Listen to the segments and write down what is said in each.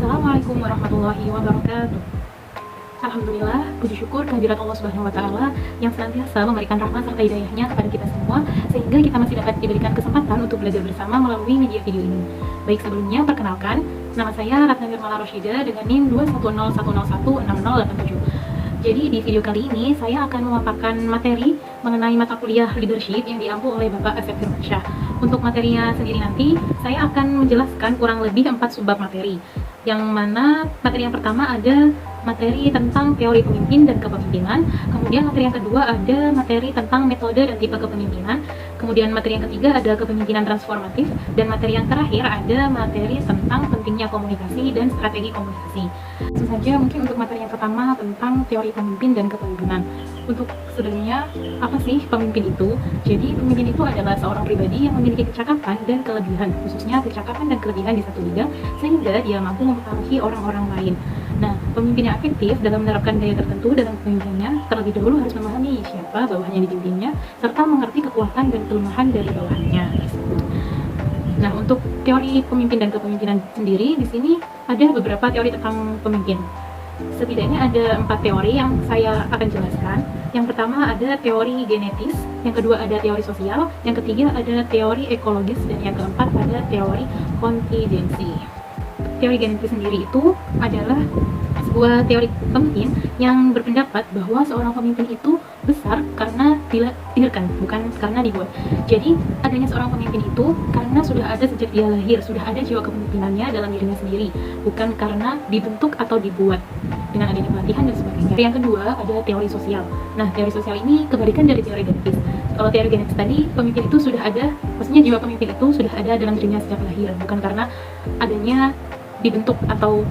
Assalamualaikum warahmatullahi wabarakatuh. Alhamdulillah, puji syukur kehadirat Allah Subhanahu wa Ta'ala yang senantiasa memberikan rahmat serta hidayahnya kepada kita semua, sehingga kita masih dapat diberikan kesempatan untuk belajar bersama melalui media video ini. Baik, sebelumnya perkenalkan, nama saya Ratna Nirmala Roshida dengan NIM 210101607. Jadi di video kali ini saya akan memaparkan materi mengenai mata kuliah leadership yang diampu oleh Bapak Asep Firmansyah. Untuk materinya sendiri nanti saya akan menjelaskan kurang lebih 4 subbab materi. Yang mana materi yang pertama ada materi tentang teori pemimpin dan kepemimpinan, kemudian materi yang kedua ada materi tentang metode dan tipe kepemimpinan, kemudian materi yang ketiga ada kepemimpinan transformatif, dan materi yang terakhir ada materi tentang pentingnya komunikasi dan strategi komunikasi. Langsung saja mungkin untuk materi yang pertama tentang teori pemimpin dan kepemimpinan. Untuk sebenarnya apa sih pemimpin itu? Jadi pemimpin itu adalah seorang pribadi yang memiliki kecakapan dan kelebihan, khususnya kecakapan dan kelebihan di satu bidang, sehingga dia mampu mempengaruhi orang-orang lain. Nah, pemimpin yang efektif dalam menerapkan gaya tertentu dalam kepemimpinannya terlebih dahulu harus memahami siapa bawahannya dipimpinnya, serta mengerti kekuatan dan kelemahan dari bawahannya. Nah, untuk teori pemimpin dan kepemimpinan sendiri, di sini ada beberapa teori tentang pemimpin. Setidaknya ada 4 teori yang saya akan jelaskan. Yang pertama ada teori genetis, yang kedua ada teori sosial, yang ketiga ada teori ekologis, dan yang keempat ada teori kontingensi. Teori genetis sendiri itu adalah sebuah teori pemimpin yang berpendapat bahwa seorang pemimpin itu besar karena dilahirkan, bukan karena dibuat. Jadi adanya seorang pemimpin itu karena sudah ada sejak dia lahir, sudah ada jiwa kepemimpinannya dalam dirinya sendiri, bukan karena dibentuk atau dibuat dengan adanya pelatihan dan sebagainya. Yang kedua ada teori sosial. Nah, teori sosial ini kebalikan dari teori genetis. Kalau teori genetis tadi, pemimpin itu sudah ada, maksudnya jiwa pemimpin itu sudah ada dalam dirinya sejak lahir, bukan karena adanya dibentuk atau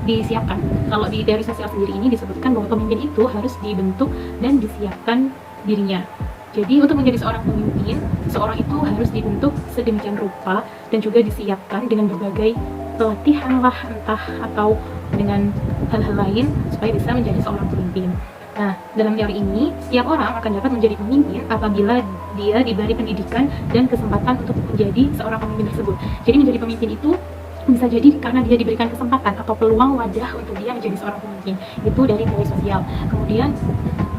disiapkan. Kalau di teori sosial sendiri ini disebutkan bahwa pemimpin itu harus dibentuk dan disiapkan dirinya. Jadi untuk menjadi seorang pemimpin, seorang itu harus dibentuk sedemikian rupa dan juga disiapkan dengan berbagai pelatihan lah, entah atau dengan hal-hal lain supaya bisa menjadi seorang pemimpin. Nah, dalam teori ini, setiap orang akan dapat menjadi pemimpin apabila dia diberi pendidikan dan kesempatan untuk menjadi seorang pemimpin tersebut. Jadi menjadi pemimpin itu bisa jadi karena dia diberikan kesempatan atau peluang wadah untuk dia menjadi seorang pemimpin. Itu dari teori sosial. Kemudian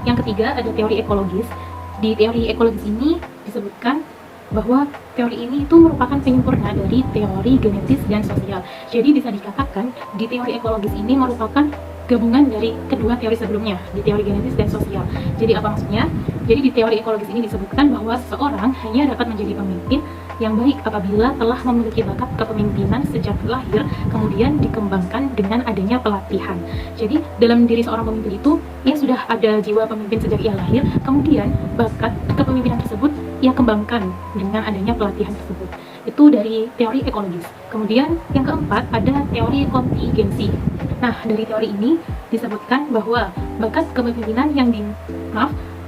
yang ketiga ada teori ekologis. Di teori ekologis ini disebutkan bahwa teori ini itu merupakan penyempurna dari teori genetis dan sosial. Jadi bisa dikatakan di teori ekologis ini merupakan gabungan dari kedua teori sebelumnya, di teori genetis dan sosial. Jadi apa maksudnya? Jadi di teori ekologis ini disebutkan bahwa seseorang hanya dapat menjadi pemimpin yang baik apabila telah memiliki bakat kepemimpinan sejak lahir, kemudian dikembangkan dengan adanya pelatihan. Jadi dalam diri seorang pemimpin itu, ia sudah ada jiwa pemimpin sejak ia lahir, kemudian bakat kepemimpinan tersebut ia kembangkan dengan adanya pelatihan tersebut. Itu dari teori ekologis. Kemudian yang keempat ada teori kontingensi. Nah, dari teori ini disebutkan bahwa bakat kepemimpinan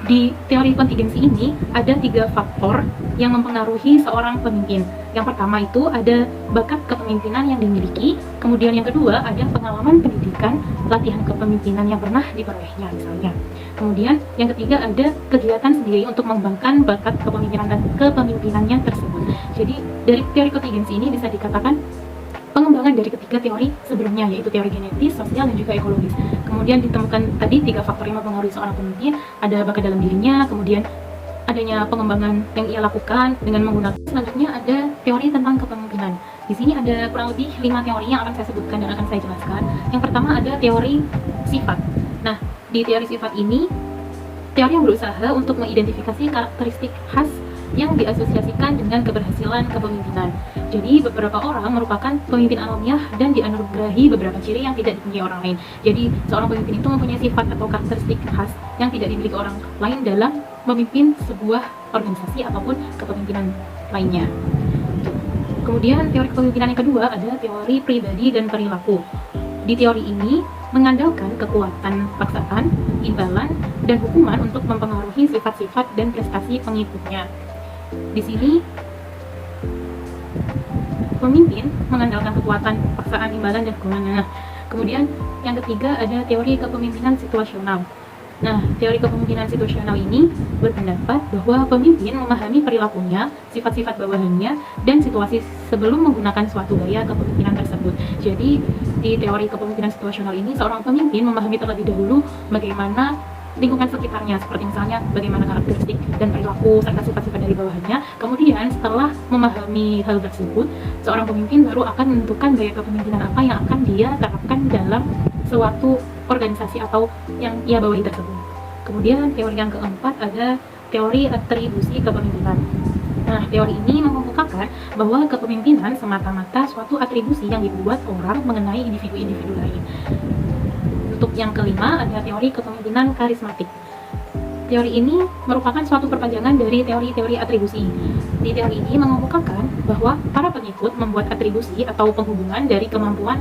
di teori kontingensi ini ada 3 faktor yang mempengaruhi seorang pemimpin. Yang pertama itu ada bakat kepemimpinan yang dimiliki, kemudian yang kedua ada pengalaman pendidikan, latihan kepemimpinan yang pernah diperolehnya misalnya. Kemudian yang ketiga ada kegiatan sendiri untuk mengembangkan bakat kepemimpinan dan kepemimpinannya tersebut. Jadi dari teori kontingensi ini bisa dikatakan pengembangan dari ketiga teori sebelumnya, yaitu teori genetis, sosial, dan juga ekologis. Kemudian ditemukan tadi 3 faktor yang mempengaruhi seorang pemimpin, ada bakat dalam dirinya, kemudian adanya pengembangan yang ia lakukan dengan menggunakan. Selanjutnya ada teori tentang kepemimpinan. Di sini ada kurang lebih 5 teori yang akan saya sebutkan dan akan saya jelaskan. Yang pertama ada teori sifat. Nah, di teori sifat ini, teori yang berusaha untuk mengidentifikasi karakteristik khas yang diasosiasikan dengan keberhasilan kepemimpinan. Jadi beberapa orang merupakan pemimpin alamiah dan dianugerahi beberapa ciri yang tidak dimiliki orang lain. Jadi seorang pemimpin itu mempunyai sifat atau karakteristik khas yang tidak dimiliki orang lain dalam memimpin sebuah organisasi ataupun kepemimpinan lainnya. Kemudian teori kepemimpinan yang kedua ada teori pribadi dan perilaku. Di teori ini mengandalkan kekuatan paksaan, imbalan, dan hukuman untuk mempengaruhi sifat-sifat dan prestasi pengikutnya. Di sini pemimpin mengandalkan kekuatan, paksaan, imbalan, dan hukuman. Kemudian yang ketiga ada teori kepemimpinan situasional. Nah, teori kepemimpinan situasional ini berpendapat bahwa pemimpin memahami perilakunya, sifat-sifat bawahannya, dan situasi sebelum menggunakan suatu gaya kepemimpinan tersebut. Jadi, Di teori kepemimpinan situasional ini, seorang pemimpin memahami terlebih dahulu bagaimana lingkungan sekitarnya, seperti misalnya bagaimana karakteristik dan perilaku serta sifat-sifat dari bawahannya. Kemudian setelah memahami hal tersebut, seorang pemimpin baru akan menentukan gaya kepemimpinan apa yang akan dia terapkan dalam suatu organisasi atau yang ia bawahi tersebut. Kemudian teori yang keempat ada teori atribusi kepemimpinan. Nah, teori ini mengemukakan bahwa kepemimpinan semata-mata suatu atribusi yang dibuat orang mengenai individu-individu lain. Untuk yang kelima ada teori kepemimpinan karismatik. Teori ini merupakan suatu perpanjangan dari teori-teori atribusi. Di teori ini mengemukakan bahwa para pengikut membuat atribusi atau penghubungan dari kemampuan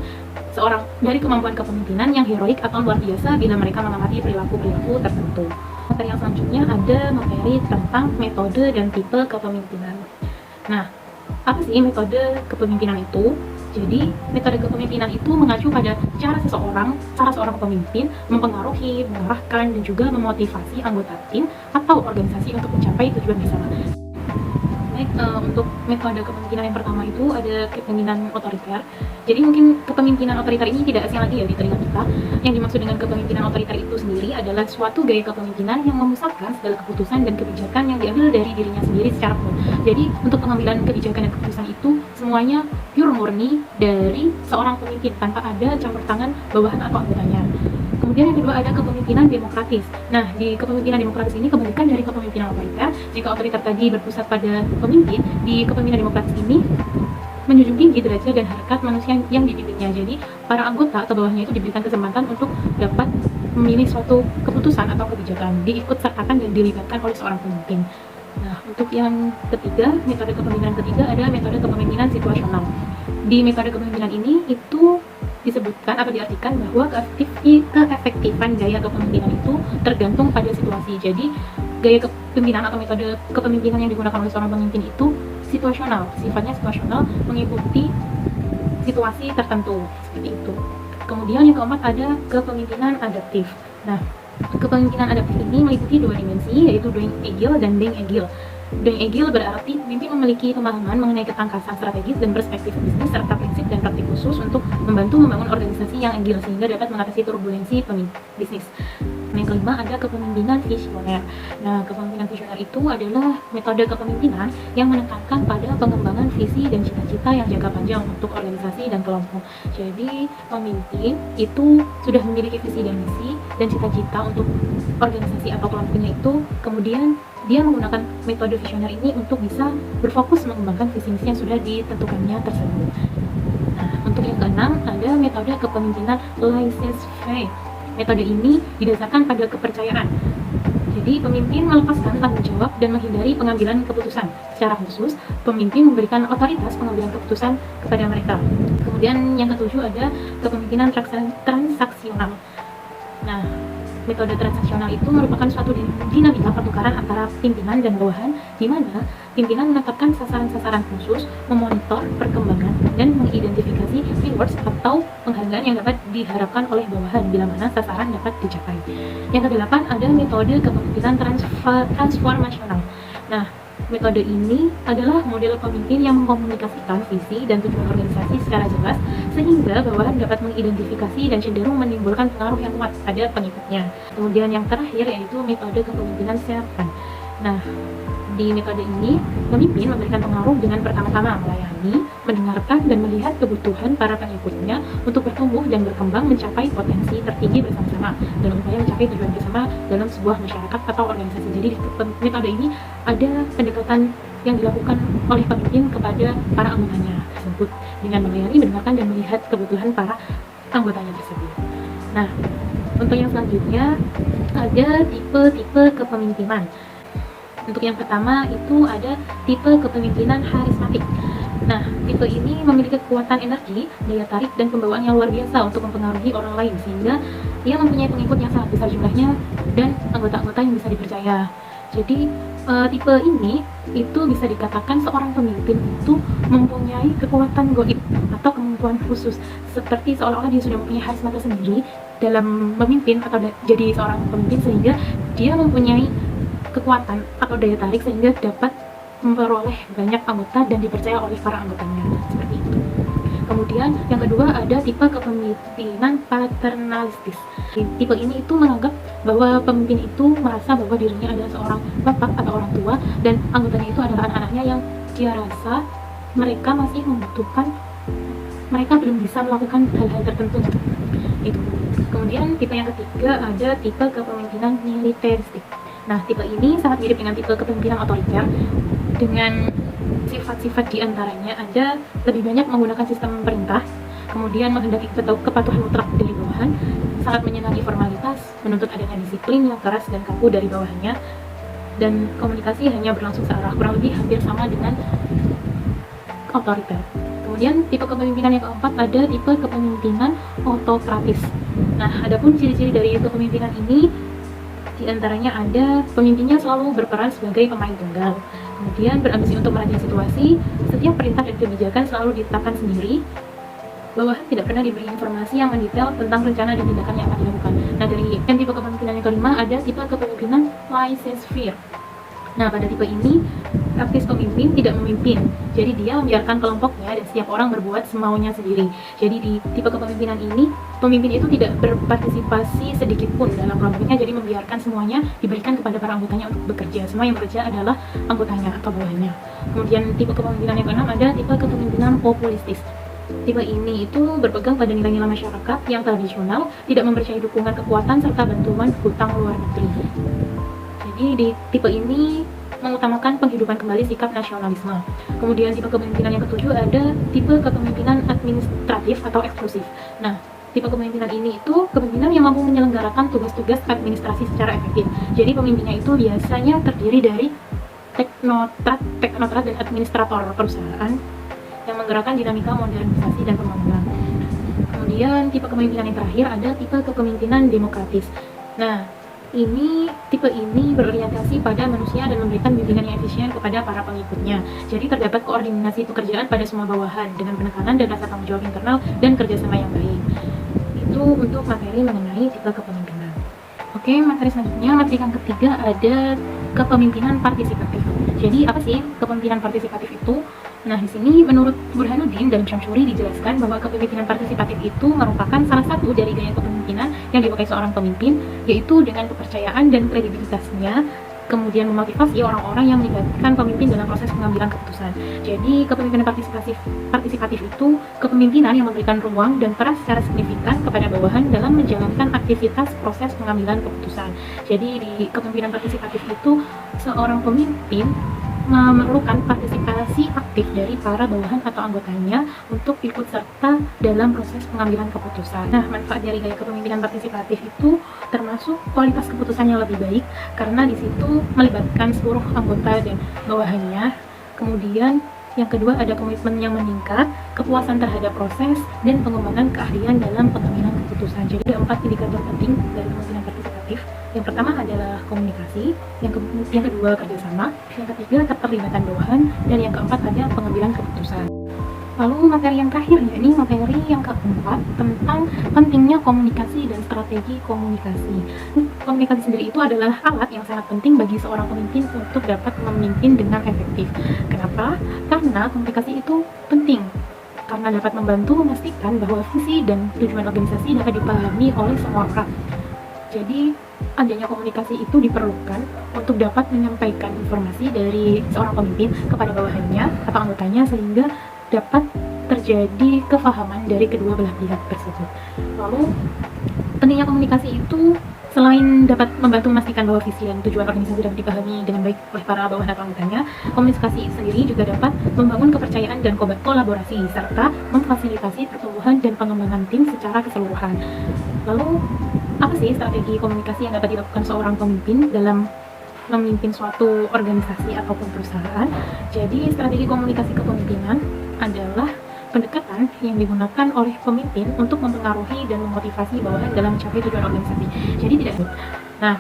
kepemimpinan yang heroik atau luar biasa bila mereka mengamati perilaku-perilaku tertentu. Materi yang selanjutnya ada materi tentang metode dan tipe kepemimpinan. Nah, apa sih metode kepemimpinan itu? Jadi, metode kepemimpinan itu mengacu pada cara seorang pemimpin mempengaruhi, mengarahkan, dan juga memotivasi anggota tim atau organisasi untuk mencapai tujuan bersama. Baik, untuk metode kepemimpinan yang pertama itu ada kepemimpinan otoriter. Jadi mungkin kepemimpinan otoriter ini tidak asing lagi ya di telinga kita. Yang dimaksud dengan kepemimpinan otoriter itu sendiri adalah suatu gaya kepemimpinan yang memusatkan segala keputusan dan kebijakan yang diambil dari dirinya sendiri secara penuh. Jadi untuk pengambilan kebijakan dan keputusan itu semuanya pure murni dari seorang pemimpin tanpa ada campur tangan bawahan atau anggotanya. Kemudian yang kedua ada kepemimpinan demokratis. Nah, di kepemimpinan demokratis ini kebalikan dari kepemimpinan otoriter. Jika otoriter tadi berpusat pada pemimpin, di kepemimpinan demokratis ini menjunjung tinggi derajat dan harkat manusia yang dipimpinnya. Jadi, para anggota atau bawahnya itu diberikan kesempatan untuk dapat memilih suatu keputusan atau kebijakan, diikut sertakan dan dilibatkan oleh seorang pemimpin. Nah, untuk yang ketiga, metode kepemimpinan ketiga ada metode kepemimpinan situasional. Di metode kepemimpinan ini itu disebutkan atau diartikan bahwa keefektifan gaya kepemimpinan itu tergantung pada situasi. Jadi gaya kepemimpinan atau metode kepemimpinan yang digunakan oleh seorang pemimpin itu situasional, sifatnya situasional, mengikuti situasi tertentu, seperti itu. Kemudian yang keempat ada kepemimpinan adaptif. Nah, kepemimpinan adaptif ini meliputi dua dimensi, yaitu doing agile dan being agile. Doing agile berarti pemimpin memiliki pemahaman mengenai ketangkasan strategis dan perspektif bisnis serta prinsip dan praktik khusus untuk membantu membangun organisasi yang agile sehingga dapat mengatasi turbulensi bisnis. Yang kelima ada kepemimpinan visioner. Nah, kepemimpinan visioner itu adalah metode kepemimpinan yang menekankan pada pengembangan visi dan cita-cita yang jangka panjang untuk organisasi dan kelompok. Jadi, pemimpin itu sudah memiliki visi dan misi dan cita-cita untuk organisasi atau kelompoknya itu, kemudian dia menggunakan metode visioner ini untuk bisa berfokus mengembangkan visi-misi yang sudah ditentukannya tersebut. Nah, untuk yang keenam ada metode kepemimpinan laissez-faire. Metode ini didasarkan pada kepercayaan. Jadi, pemimpin melepaskan tanggung jawab dan menghindari pengambilan keputusan. Secara khusus, pemimpin memberikan otoritas pengambilan keputusan kepada mereka. Kemudian yang ketujuh ada kepemimpinan transaksional. Nah, metode transaksional itu merupakan suatu dinamika pertukaran antara pimpinan dan bawahan, di mana pimpinan menetapkan sasaran-sasaran khusus, memonitor perkembangan, dan mengidentifikasi rewards atau penghargaan yang dapat diharapkan oleh bawahan bila mana sasaran dapat dicapai. Yang kedelapan ada metode kepemimpinan transformasional. Nah, metode ini adalah model pemimpin yang mengkomunikasikan visi dan tujuan organisasi secara jelas sehingga bawahan dapat mengidentifikasi dan cenderung menimbulkan pengaruh yang kuat pada pengikutnya. Kemudian yang terakhir yaitu metode kepemimpinan serpan. Nah, di metode ini pemimpin memberikan pengaruh dengan pertama-tama melayani, mendengarkan dan melihat kebutuhan para pengikutnya untuk bertumbuh dan berkembang mencapai potensi tertinggi bersama-sama dalam upaya mencapai tujuan bersama dalam sebuah masyarakat atau organisasi. Jadi di metode ini ada pendekatan yang dilakukan oleh pemimpin kepada para anggotanya tersebut dengan melayani, mendengarkan dan melihat kebutuhan para anggotanya tersebut. Nah, untuk yang selanjutnya ada tipe-tipe kepemimpinan. Untuk yang pertama itu ada tipe kepemimpinan harismatik. Nah, tipe ini memiliki kekuatan energi, daya tarik, dan pembawaan yang luar biasa untuk mempengaruhi orang lain sehingga ia mempunyai pengikut yang sangat besar jumlahnya dan anggota-anggota yang bisa dipercaya. Jadi, tipe ini itu bisa dikatakan seorang pemimpin itu mempunyai kekuatan gaib atau kemampuan khusus, seperti seolah-olah dia sudah mempunyai harisma tersendiri dalam memimpin atau jadi seorang pemimpin sehingga dia mempunyai kekuatan atau daya tarik sehingga dapat memperoleh banyak anggota dan dipercaya oleh para anggotanya, seperti itu. Kemudian Kemudian yang kedua ada tipe kepemimpinan paternalistis. Tipe ini itu menganggap bahwa pemimpin itu merasa bahwa dirinya adalah seorang bapak atau orang tua dan anggotanya itu adalah anak-anaknya yang dia rasa mereka masih membutuhkan, mereka belum bisa melakukan hal-hal tertentu itu. Kemudian tipe yang ketiga ada tipe kepemimpinan militeristik. Nah, tipe ini sangat mirip dengan tipe kepemimpinan otoriter, dengan sifat-sifat diantaranya ada lebih banyak menggunakan sistem perintah, kemudian menghendaki kepatuhan mutlak dari bawahan, sangat menyenangi formalitas, menuntut adanya disiplin yang keras dan kaku dari bawahannya, dan komunikasi hanya berlangsung searah, kurang lebih hampir sama dengan otoriter. Kemudian tipe kepemimpinan yang keempat ada tipe kepemimpinan autokratis. Nah, adapun ciri-ciri dari kepemimpinan ini diantaranya ada pemimpinnya selalu berperan sebagai pemain tunggal, kemudian berambisi untuk merajai situasi, setiap perintah dan kebijakan selalu ditetapkan sendiri, bawahan tidak pernah diberi informasi yang mendetail tentang rencana dan tindakan yang akan dilakukan. Nah, dari tipe kepemimpinan yang kelima ada tipe kepemimpinan laissez-faire. Nah, pada tipe ini praktis pemimpin tidak memimpin, jadi dia membiarkan kelompoknya dan setiap orang berbuat semaunya sendiri. Jadi di tipe kepemimpinan ini, pemimpin itu tidak berpartisipasi sedikit pun dalam kelompoknya, jadi membiarkan semuanya diberikan kepada para anggotanya untuk bekerja. Semua yang bekerja adalah anggotanya atau bawahannya. Kemudian tipe kepemimpinan yang keenam ada tipe kepemimpinan populistis. Tipe ini itu berpegang pada nilai-nilai masyarakat yang tradisional, tidak mempercayai dukungan kekuatan serta bantuan hutang luar negeri. Jadi di tipe ini mengutamakan penghidupan kembali sikap nasionalisme. Kemudian tipe kepemimpinan yang ketujuh ada tipe kepemimpinan administratif atau eksklusif. Nah, tipe kepemimpinan ini itu kepemimpinan yang mampu menyelenggarakan tugas-tugas administrasi secara efektif. Jadi pemimpinnya itu biasanya terdiri dari teknokrat dan administrator perusahaan yang menggerakkan dinamika modernisasi dan pembangunan. Kemudian tipe kepemimpinan yang terakhir ada tipe kepemimpinan demokratis. Nah, tipe ini berorientasi pada manusia dan memberikan bimbingan yang efisien kepada para pengikutnya. Jadi terdapat koordinasi pekerjaan pada semua bawahan dengan penekanan dan rasa tanggung jawab internal dan kerjasama yang baik. Itu untuk materi mengenai tipe kepemimpinan. Oke, materi selanjutnya, materi yang ketiga ada kepemimpinan partisipatif. Jadi apa sih kepemimpinan partisipatif itu? Nah, di sini menurut Burhanuddin dan Syamsuri dijelaskan bahwa kepemimpinan partisipatif itu merupakan salah satu dari gaya kepemimpinan yang dipakai seorang pemimpin, yaitu dengan kepercayaan dan kredibilitasnya, kemudian memotivasi orang-orang yang melibatkan pemimpin dalam proses pengambilan keputusan. Jadi, kepemimpinan partisipatif itu kepemimpinan yang memberikan ruang dan peran secara signifikan kepada bawahan dalam menjalankan aktivitas proses pengambilan keputusan. Jadi, di kepemimpinan partisipatif itu seorang pemimpin memerlukan partisipasi aktif dari para bawahan atau anggotanya untuk ikut serta dalam proses pengambilan keputusan. Nah, manfaat dari gaya kepemimpinan partisipatif itu termasuk kualitas keputusan yang lebih baik karena di situ melibatkan seluruh anggota dan bawahannya. Kemudian yang kedua ada komitmen yang meningkat, kepuasan terhadap proses, dan pengembangan keahlian dalam pengambilan keputusan. Jadi ada 4 indikator penting dari kepemimpinan partisipatif. Yang pertama adalah komunikasi, yang kedua kerjasama, yang ketiga keterlibatan bawahan, dan yang keempat ada pengambilan keputusan. Lalu materi yang terakhir, yakni materi yang keempat tentang pentingnya komunikasi dan strategi komunikasi. Komunikasi sendiri itu adalah alat yang sangat penting bagi seorang pemimpin untuk dapat memimpin dengan efektif. Kenapa? Karena komunikasi itu penting karena dapat membantu memastikan bahwa visi dan tujuan organisasi dapat dipahami oleh semua orang. Jadi adanya komunikasi itu diperlukan untuk dapat menyampaikan informasi dari seorang pemimpin kepada bawahannya atau anggotanya sehingga dapat terjadi kefahaman dari kedua belah pihak tersebut. Lalu pentingnya komunikasi itu selain dapat membantu memastikan bahwa visi dan tujuan organisasi dapat dipahami dengan baik oleh para bawahan atau anggotanya, komunikasi sendiri juga dapat membangun kepercayaan dan kolaborasi serta memfasilitasi pertumbuhan dan pengembangan tim secara keseluruhan. Lalu apa sih strategi komunikasi yang dapat dilakukan seorang pemimpin dalam memimpin suatu organisasi ataupun perusahaan? Jadi strategi komunikasi kepemimpinan adalah pendekatan yang digunakan oleh pemimpin untuk mempengaruhi dan memotivasi bawahan dalam mencapai tujuan organisasi. Jadi tidak. Nah,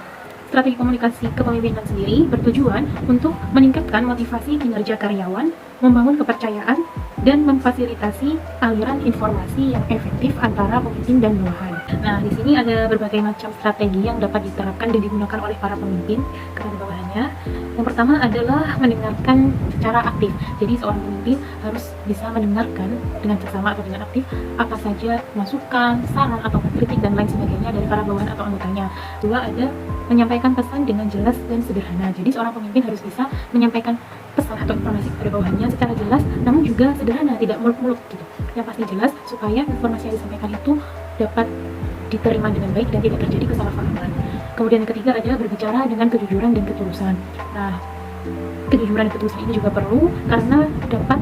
strategi komunikasi kepemimpinan sendiri bertujuan untuk meningkatkan motivasi kinerja karyawan, membangun kepercayaan, dan memfasilitasi aliran informasi yang efektif antara pemimpin dan bawahan. Nah, di sini ada berbagai macam strategi yang dapat diterapkan dan digunakan oleh para pemimpin kepada bawahannya. Yang pertama adalah mendengarkan secara aktif. Jadi seorang pemimpin harus bisa mendengarkan dengan seksama atau dengan aktif apa saja masukan, saran atau kritik dan lain sebagainya dari para bawahan atau anggotanya. Dua, ada menyampaikan pesan dengan jelas dan sederhana. Jadi seorang pemimpin harus bisa menyampaikan pesan atau informasi kepada bawahannya secara jelas, namun juga sederhana, tidak muluk-muluk gitu. Yang pasti jelas supaya informasi yang disampaikan itu dapat diterima dengan baik dan tidak terjadi kesalahpahaman. Kemudian yang ketiga ada berbicara dengan kejujuran dan ketulusan. Nah, kejujuran dan ketulusan ini juga perlu karena dapat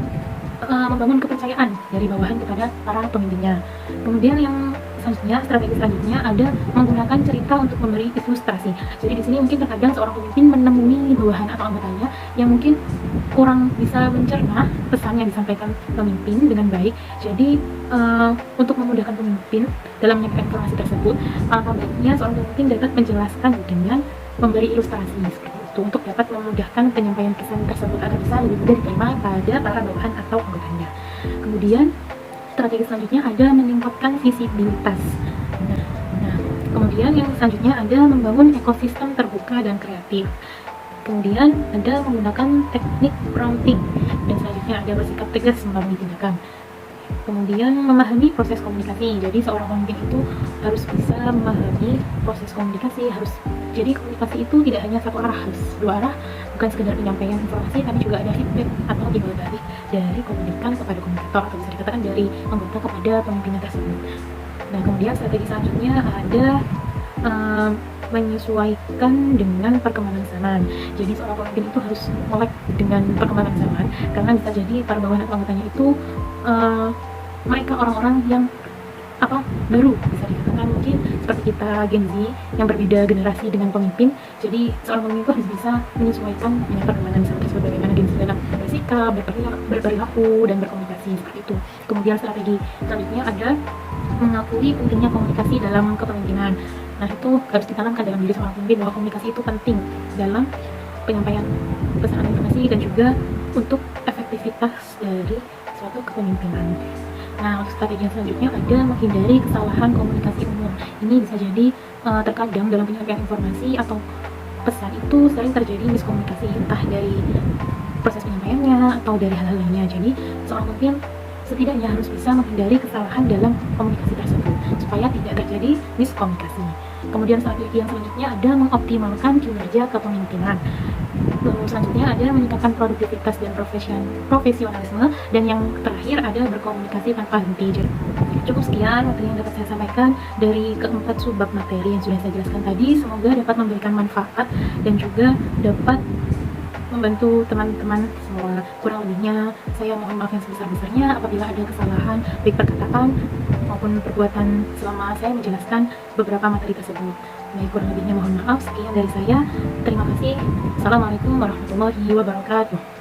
membangun kepercayaan dari bawahan kepada para pemimpinnya. Kemudian yang selanjutnya, strategi selanjutnya ada menggunakan cerita untuk memberi ilustrasi. Jadi di sini mungkin terkadang seorang pemimpin menemui bawahan atau anggotanya yang mungkin kurang bisa mencerna pesan yang disampaikan pemimpin dengan baik. Jadi untuk memudahkan pemimpin dalam menyampaikan informasi tersebut, maka baiknya seorang pemimpin dapat menjelaskan dengan memberi ilustrasi seperti itu untuk dapat memudahkan penyampaian pesan tersebut agar bisa lebih mudah diterima pada para bawahan atau anggotanya. Kemudian strategi selanjutnya ada meningkatkan visibilitas. Nah, kemudian yang selanjutnya ada membangun ekosistem terbuka dan kreatif. Kemudian ada menggunakan teknik prompting, dan selanjutnya ada bersikap tegas melalui tindakan. Kemudian memahami proses komunikasi. Jadi seorang pemimpin itu harus bisa memahami proses komunikasi. Jadi komunikasi itu tidak hanya satu arah, harus dua arah, bukan sekedar penyampaian informasi, tapi juga ada feedback atau timbal balik dari komunikan kepada komunikator, atau bisa dikatakan dari anggota kepada pemimpinnya tersebut. Nah, kemudian strategi selanjutnya ada menyesuaikan dengan perkembangan zaman. Jadi seorang pemimpin itu harus melek dengan perkembangan zaman, karena bisa jadi para bawahan atau anggotanya itu mereka orang-orang yang baru, bisa dikatakan mungkin seperti kita Gen Z yang berbeda generasi dengan pemimpin. Jadi seorang pemimpin harus bisa menyesuaikan dengan perkembangan zaman tersebut, bagaimana Gen Z dalam bersikap, berperilaku dan berkomunikasi seperti itu. Kemudian strategi selanjutnya ada mengakui pentingnya komunikasi dalam kepemimpinan. Nah, itu harus ditanamkan dalam diri seorang pemimpin bahwa komunikasi itu penting dalam penyampaian pesan informasi dan juga untuk efektivitas dari suatu kepemimpinan. Nah, untuk strategi yang selanjutnya ada menghindari kesalahan komunikasi umum. Ini bisa jadi terkadang dalam penyampaian informasi atau pesan itu sering terjadi miskomunikasi, entah dari proses penyampaiannya atau dari hal-hal lainnya. Jadi seorang pemimpin setidaknya harus bisa menghindari kesalahan dalam komunikasi tersebut supaya tidak terjadi miskomunikasi. Kemudian strategi yang selanjutnya ada mengoptimalkan kinerja kepemimpinan. Lalu selanjutnya ada meningkatkan produktivitas dan profesionalisme, dan yang terakhir ada berkomunikasi tanpa henti. Jadi, cukup sekian materi yang dapat saya sampaikan dari keempat subbab materi yang sudah saya jelaskan tadi. Semoga dapat memberikan manfaat dan juga dapat membantu teman-teman semua. Kurang lebihnya saya mohon maaf yang sebesar-besarnya apabila ada kesalahan baik perkataan maupun perbuatan selama saya menjelaskan beberapa materi tersebut. Baik, kurang lebihnya mohon maaf. Sekian dari saya. Terima kasih. Assalamualaikum warahmatullahi wabarakatuh.